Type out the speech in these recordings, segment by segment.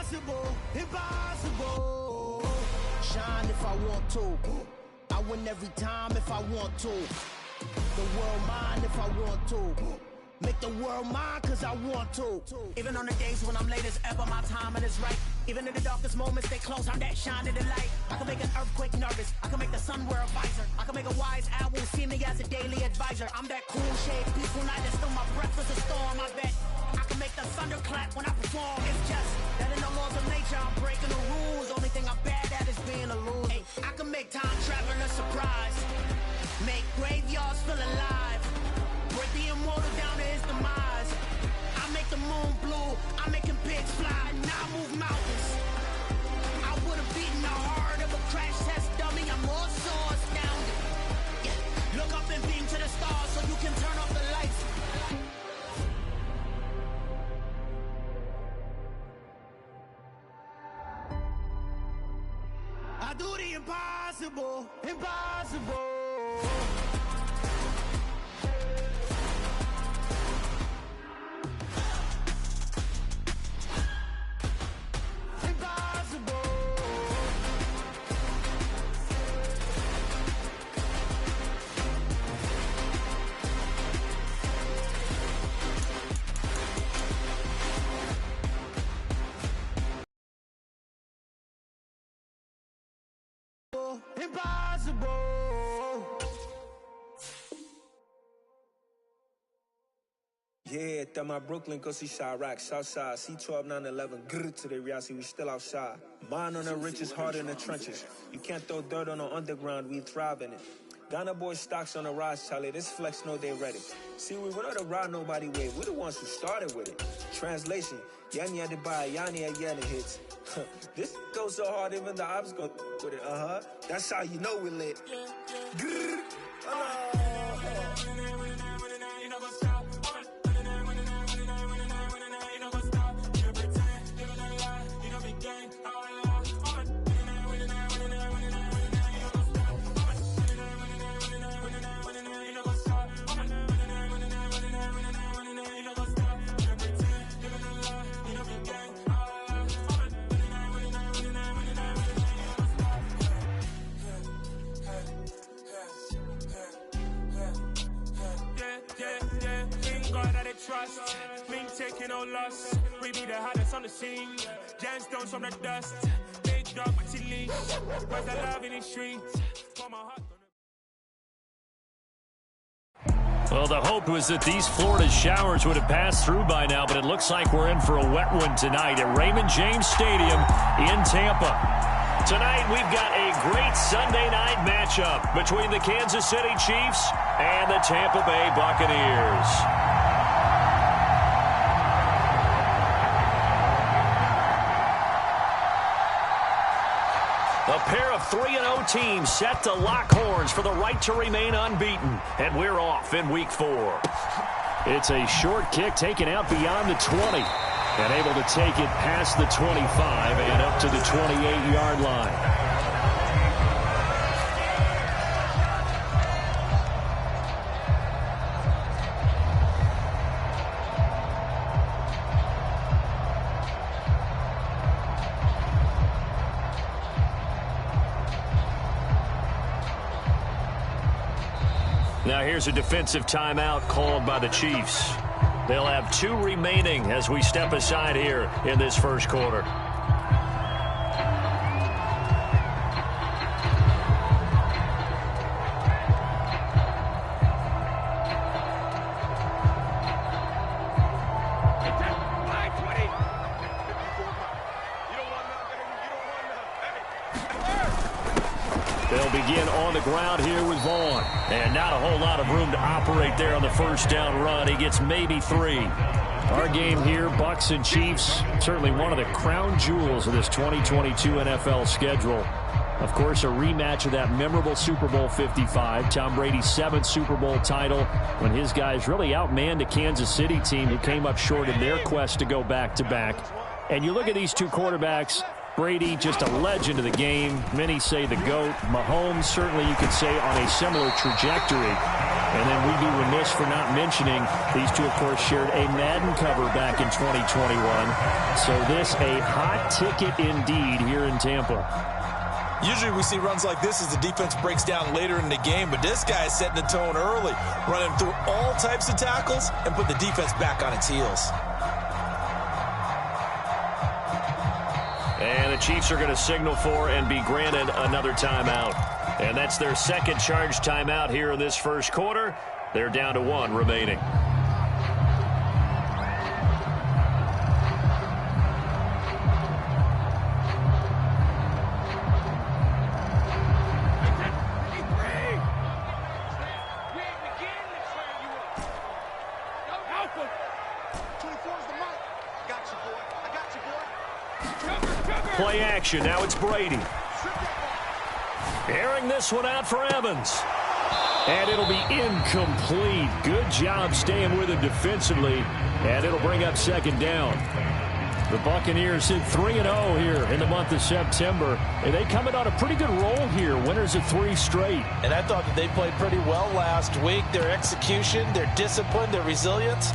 impossible, impossible. Shine if I want to. I win every time if I want to. The world mine if I want to. Make the world mine cause I want to. Even on the days when I'm late as ever, my timing is right. Even in the darkest moments, they close, I'm that shining the light. I can make an earthquake nervous, I can make the sun wear a visor. I can make a wise owl see me as a daily advisor. I'm that cool shade, peaceful night that still my breath is a storm, I bet. I can make the thunder clap when I perform. It's just that in the laws of nature, I'm breaking the rules. Only thing I'm bad at is being a loser. Hey, I can make time travel a surprise. Make graveyards feel alive. Break the immortal down to his demise. I make the moon blue, I'm making pigs fly. Now I move mountains. I would have beaten the heart of a crash test dummy. I'm more so astounded. Yeah. Look up and beam to the stars so you can turn off the lights. I do the impossible, impossible. Impossible. Yeah, that my Brooklyn, go see Chirac, Southside, C12, 911, grr to the reality, we still outside. Mine on the richest, heart in the trenches. You can't throw dirt on the underground, we thrive in it. Ghana boys stocks on the rise, Charlie, this flex know they ready. See, we not a ride nobody wave, we're the ones who started with it. Translation, Yanni had to buy, Yanni had Yanni hits. This goes so hard, even the ops go with it, That's how you know we lit. Grr. Trust, been taking no loss. We be the hottest on the scene. Gemstones from the dust. Big dog, but she leash. Where's the love in the streets? Well, the hope was that these Florida showers would have passed through by now, but it looks like we're in for a wet one tonight at Raymond James Stadium in Tampa. Tonight, we've got a great Sunday night matchup between the Kansas City Chiefs and the Tampa Bay Buccaneers. A pair of 3-0 teams set to lock horns for the right to remain unbeaten. And we're off in week 4. It's a short kick taken out beyond the 20. And able to take it past the 25 and up to the 28-yard line. Now here's a defensive timeout called by the Chiefs. They'll have 2 remaining as we step aside here in this first quarter. They'll begin on the ground here with Vaughn. And not a whole lot of room to operate there on the first down run. He gets maybe 3. Our game here, Bucs and Chiefs, certainly one of the crown jewels of this 2022 NFL schedule. Of course, a rematch of that memorable Super Bowl 55, Tom Brady's 7th Super Bowl title, when his guys really outmanned a Kansas City team who came up short in their quest to go back-to-back. And you look at these two quarterbacks, Brady, just a legend of the game. Many say the GOAT. Mahomes, certainly you could say on a similar trajectory. And then we'd be remiss for not mentioning these two, of course, shared a Madden cover back in 2021. So this a hot ticket indeed here in Tampa. Usually we see runs like this as the defense breaks down later in the game, but this guy is setting the tone early, running through all types of tackles and put the defense back on its heels. And the Chiefs are going to signal for and be granted another timeout. And that's their second charge timeout here in this first quarter. They're down to one remaining. Play action. Now it's Brady. Airing this one out for Evans. And it'll be incomplete. Good job staying with him defensively. And it'll bring up second down. The Buccaneers hit 3-0 here in the month of September. And they coming on a pretty good roll here. Winners of 3 straight. And I thought that they played pretty well last week. Their execution, their discipline, their resilience,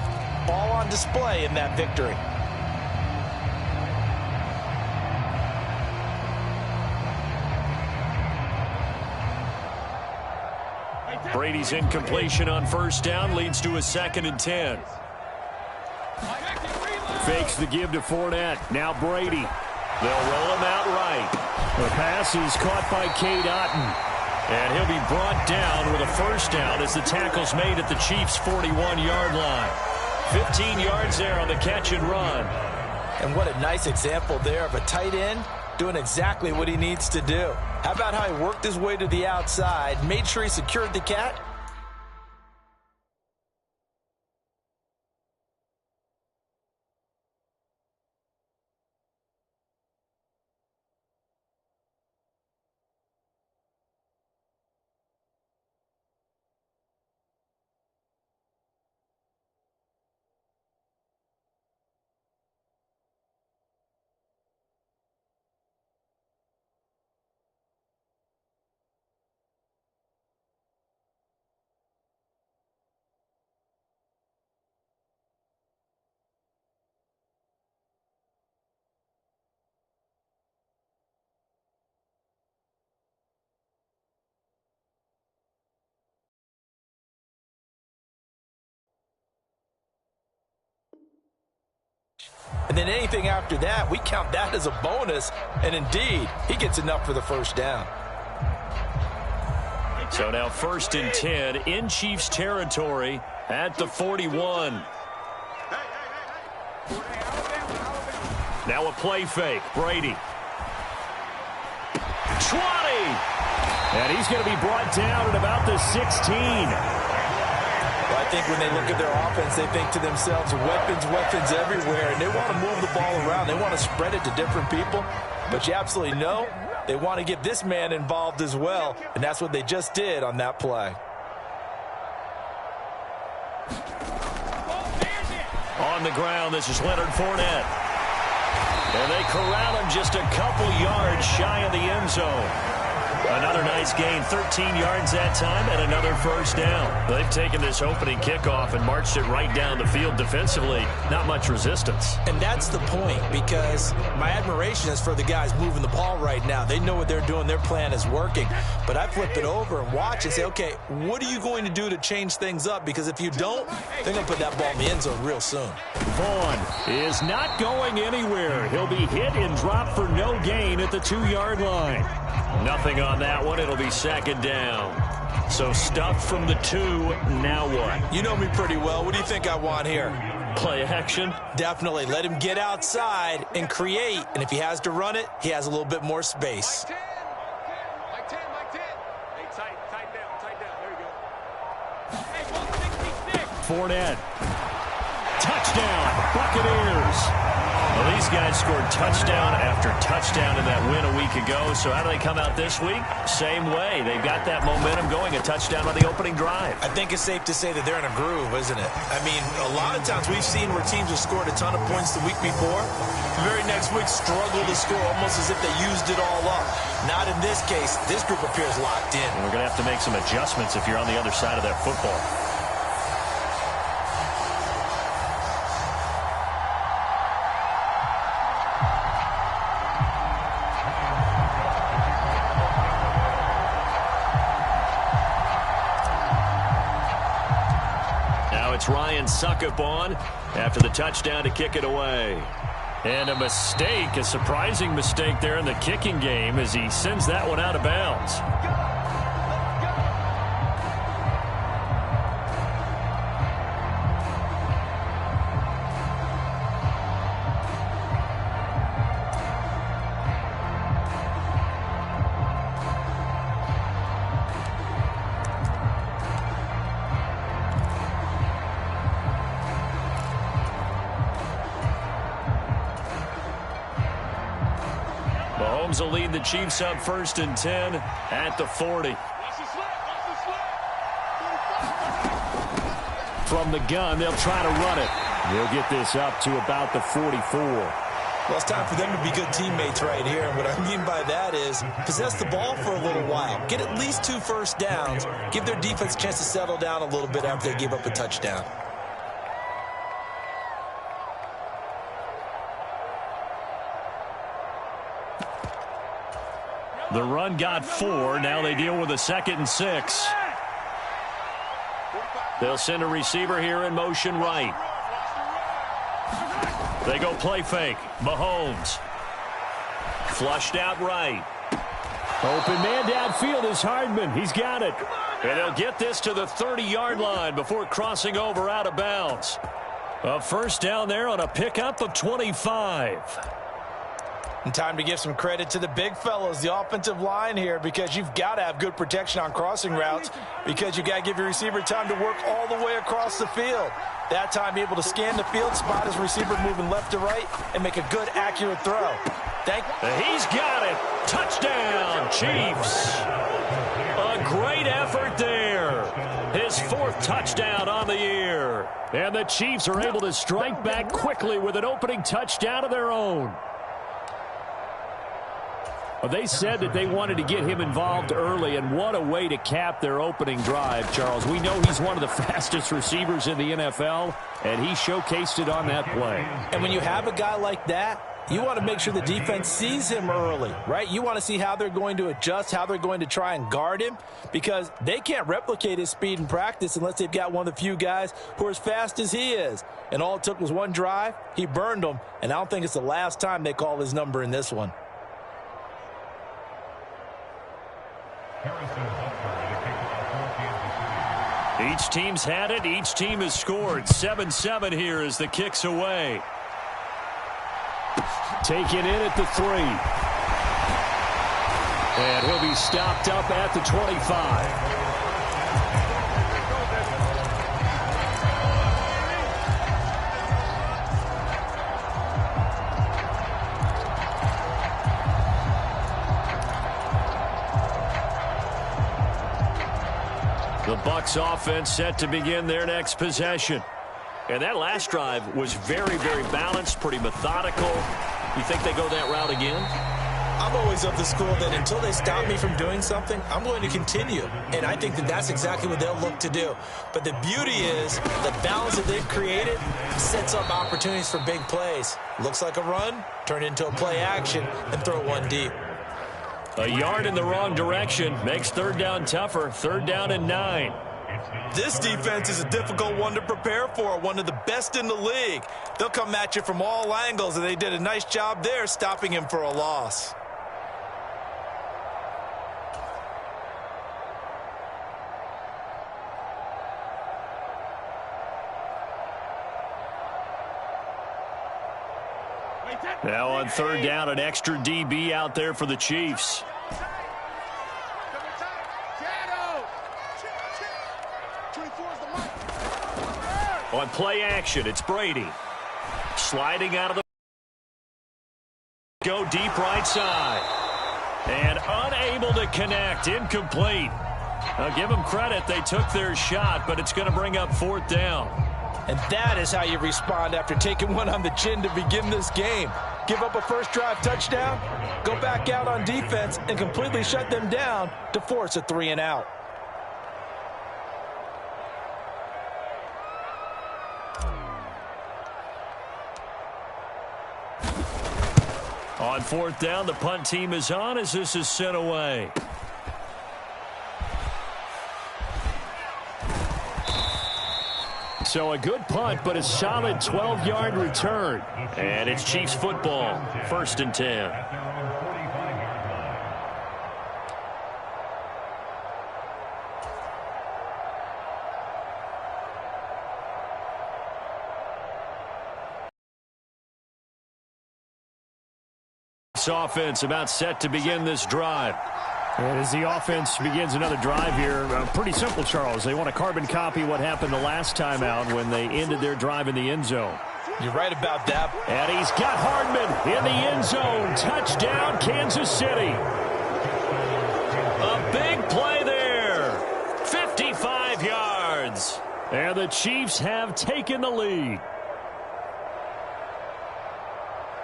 all on display in that victory. Brady's incompletion on first down leads to a 2nd and 10. Fakes the give to Fournette. Now Brady. They'll roll him out right. The pass is caught by Cade Otton. And he'll be brought down with a first down as the tackle's made at the Chiefs' 41-yard line. 15 yards there on the catch and run. And what a nice example there of a tight end doing exactly what he needs to do. How about how he worked his way to the outside, made sure he secured the cat? And then anything after that, we count that as a bonus. And indeed, he gets enough for the first down. So now 1st and 10 in Chiefs territory at the 41. Now a play fake. Brady. 20. And he's going to be brought down at about the 16. Well, I think when they look at their offense, they think to themselves, weapons everywhere, and they want to move the ball around. They want to spread it to different people, but you absolutely know they want to get this man involved as well, and that's what they just did on that play. On the ground, this is Leonard Fournette. And they corral him just a couple yards shy of the end zone. Another nice gain, 13 yards that time, and another first down. They've taken this opening kickoff and marched it right down the field defensively. Not much resistance. And that's the point, because my admiration is for the guys moving the ball right now. They know what they're doing. Their plan is working. But I flip it over and watch and say, okay, what are you going to do to change things up? Because if you don't, they're going to put that ball in the end zone real soon. Vaughn is not going anywhere. He'll be hit and dropped for no gain at the 2-yard line. Nothing on that one. It'll be second down. So stuffed from the 2. Now what? You know me pretty well. What do you think I want here? Play action? Definitely. Let him get outside and create. And if he has to run it, he has a little bit more space. Mike 10. Hey, tight down. There you go. Hey, 166. Fournette. Touchdown, Buccaneers. Well, these guys scored touchdown after touchdown in that win a week ago. So how do they come out this week? Same way. They've got that momentum going, a touchdown on the opening drive. I think it's safe to say that they're in a groove, isn't it? I mean, a lot of times we've seen where teams have scored a ton of points the week before. The very next week struggle to score almost as if they used it all up. Not in this case. This group appears locked in. And we're going to have to make some adjustments if you're on the other side of that football. It's Ryan Succop on after the touchdown to kick it away. And a mistake, a surprising mistake there in the kicking game as he sends that one out of bounds. Mahomes will lead the Chiefs up 1st and 10 at the 40. From the gun, they'll try to run it. They'll get this up to about the 44. Well, it's time for them to be good teammates right here. And what I mean by that is possess the ball for a little while. Get at least 2 first downs. Give their defense a chance to settle down a little bit after they give up a touchdown. The run got 4. Now they deal with a 2nd and 6. They'll send a receiver here in motion right. They go play fake. Mahomes. Flushed out right. Open man downfield is Hardman. He's got it. And he'll get this to the 30-yard line before crossing over out of bounds. A first down there on a pickup of 25. And time to give some credit to the big fellows, the offensive line here, because you've got to have good protection on crossing routes because you've got to give your receiver time to work all the way across the field. That time, be able to scan the field, spot his receiver moving left to right, and make a good, accurate throw. He's got it. Touchdown, Chiefs. A great effort there. His 4th touchdown on the year. And the Chiefs are able to strike back quickly with an opening touchdown of their own. Well, they said that they wanted to get him involved early, and what a way to cap their opening drive, Charles. We know he's one of the fastest receivers in the NFL, and he showcased it on that play. And when you have a guy like that, you want to make sure the defense sees him early, right? You want to see how they're going to adjust, how they're going to try and guard him, because they can't replicate his speed in practice unless they've got one of the few guys who are as fast as he is. And all it took was one drive. He burned them, and I don't think it's the last time they call his number in this one. Each team's had it. Each team has scored. 7-7 here as the kick's away. Taken in at the 3. And he'll be stopped up at the 25. The Bucs offense set to begin their next possession. And that last drive was very, very balanced, pretty methodical. You think they go that route again? I'm always of the school that until they stop me from doing something, I'm going to continue. And I think that that's exactly what they'll look to do. But the beauty is the balance that they've created sets up opportunities for big plays. Looks like a run, turn into a play action, and throw one deep. A yard in the wrong direction makes 3rd down tougher. 3rd down and 9. This defense is a difficult one to prepare for, one of the best in the league. They'll come at you from all angles, and they did a nice job there stopping him for a loss. Now on 3rd down, an extra DB out there for the Chiefs. On play action, it's Brady. Sliding out of the Go deep right side. And unable to connect. Incomplete. Now give them credit. They took their shot, but it's going to bring up 4th down. And that is how you respond after taking one on the chin to begin this game. Give up a first drive touchdown, go back out on defense, and completely shut them down to force a 3-and-out. On 4th down, the punt team is on as this is sent away. So a good punt, but a solid 12-yard return. And it's Chiefs football, 1st and 10. This offense about set to begin this drive. And as the offense begins another drive here, pretty simple, Charles. They want to carbon copy what happened the last time out when they ended their drive in the end zone. You're right about that. And he's got Hardman in the end zone. Touchdown, Kansas City. A big play there. 55 yards. And the Chiefs have taken the lead.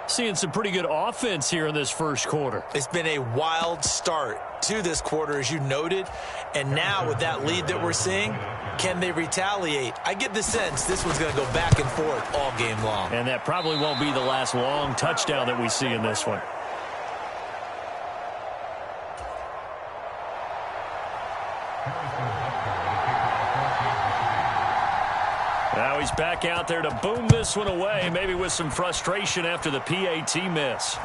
Seeing some pretty good offense here in this first quarter. It's been a wild start to this quarter, as you noted. And now with that lead that we're seeing, can they retaliate? I get the sense this one's going to go back and forth all game long. And that probably won't be the last long touchdown that we see in this one. Now he's back out there to boom this one away, maybe with some frustration after the PAT miss.